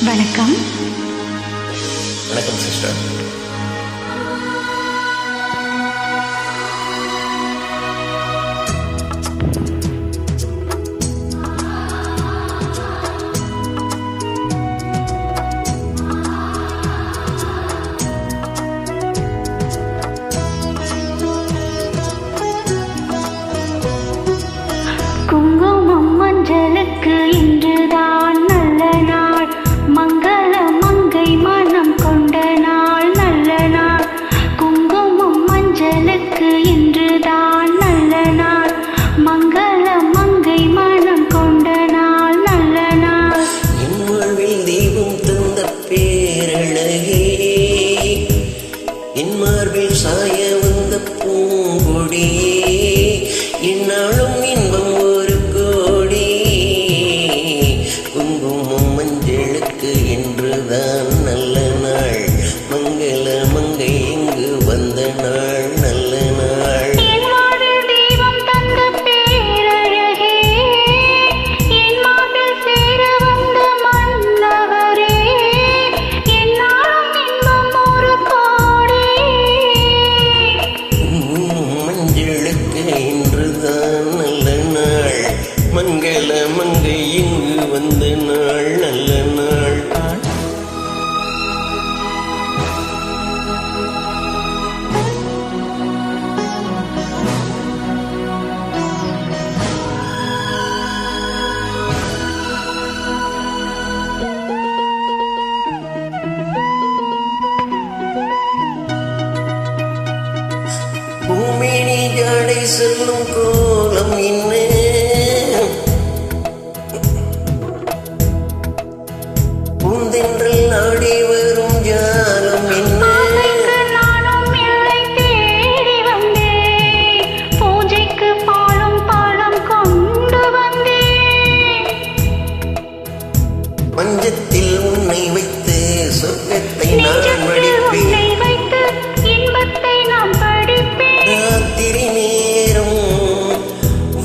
வணக்கம். வணக்கம் சிஸ்டர். குங்குமம் மஞ்சளுக்கு இன்றுதான் நல்ல நாள், மங்கள மங்கை மனம் கொண்ட நாள் நல்ல நாள். குங்குமம் மஞ்சளுக்கு இன்றுதான் நல்ல நாள், மங்கள மங்கை மனம் கொண்ட நாள் நல்ல நாள். என் வாழ்வில் தெய்வம் தந்த பேரழகே, என் மார்பில் சாய வந்த பூங்கொடியே, என்னாலும் இன்பம் ஒரு கோடி. குங்குமம் மஞ்சளுக்கு என்றுதான் நல்ல நாள், மங்கள மங்கை இங்கு வந்த நாள் நல்ல நாள். என் வாழ்வில் தெய்வம் தந்த பேரழகே, என் மார்பில் சேர வந்த மன்னவரே, என்னாலும் இன்பம் ஒரு கோடி. மஞ்சளுக்கு இன்றுதான் நல்ல நாள், மங்கள மங்கை இங்கு வந்த நாள் நல்ல நாள். பூமினி ஜாடை செல்லும் கோலம் என்ன, பூந்தென்றல் ஆடி வரும் ஜாலம் என்ன. ஆசைக்கு நானும் இல்லை தேடி வந்தேன், பூஜைக்கு பாலும் பழம் கொண்டு வந்தேன். மஞ்சத்தில் உன்னை வைத்து சொர்க்கத்தை நான் நெஞ்சத்தில் வடிப்பேன். உன்னை வைத்து இன்பத்தை நான் படிப்பேன். ராத்திரி நேரம்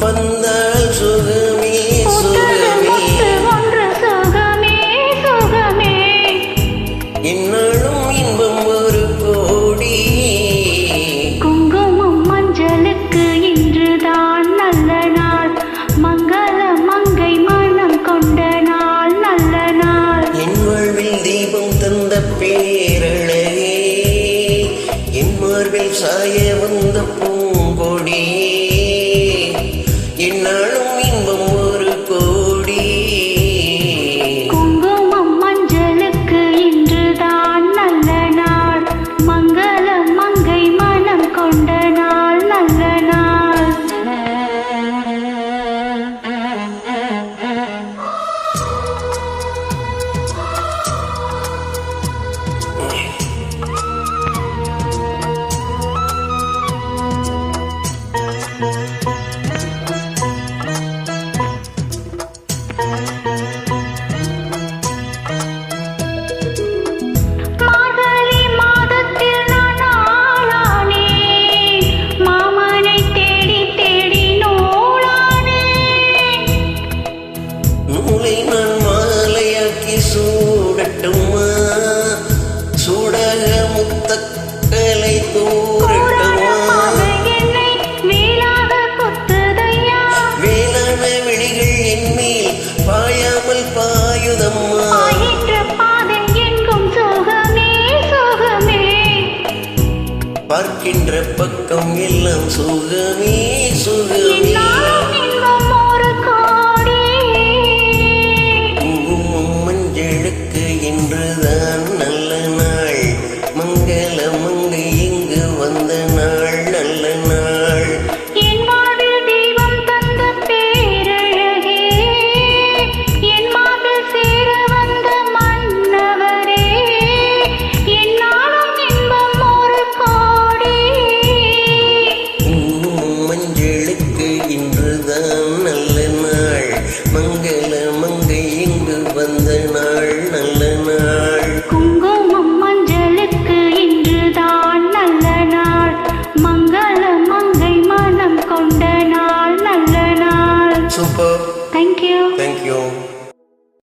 வந்தால் சுகமே முத்தது சுகமே, முத்து ஒன்று சுகமே சுகமே. என்னாலும் இன்பம் ஒரு கோடி. குங்குமம் மஞ்சளுக்கு இன்றுதான் நல்ல நாள், மங்கள மங்கை மனம் கொண்ட நாள் நல்ல நாள். என் வாழ்வில் தீபம் தந்த பேரழகே, என் மார்பில் சாய வந்த பூங்கொடியே, என்னாலும் இன்பம் ஒரு கோடி. குங்குமம் மஞ்சளுக்கு இன்றுதான் நல்ல நாள், மங்கள மங்கை மனம் கொண்ட நாள் நல்ல நாள். மார்கழி மாதத்தில் நான் ஆளானேன், மாமனை தேடி தேடி நூலானேன். நூலை நான் மாலையாக்கி சூடட்டுமா, சூடக முத்தக்களை தூரட்டுமா. கூடாரமாக என்னை வேலாக கொத்துதையா, வேளாண் விழிகள் என்மேல் பாயாமல் பாயுதம்மா. ஆயிற்ற பாதை எங்கும் சுகமே சுகமே. பார்க்கின்ற பக்கம் எல்லாம் சுகமே சுகமே.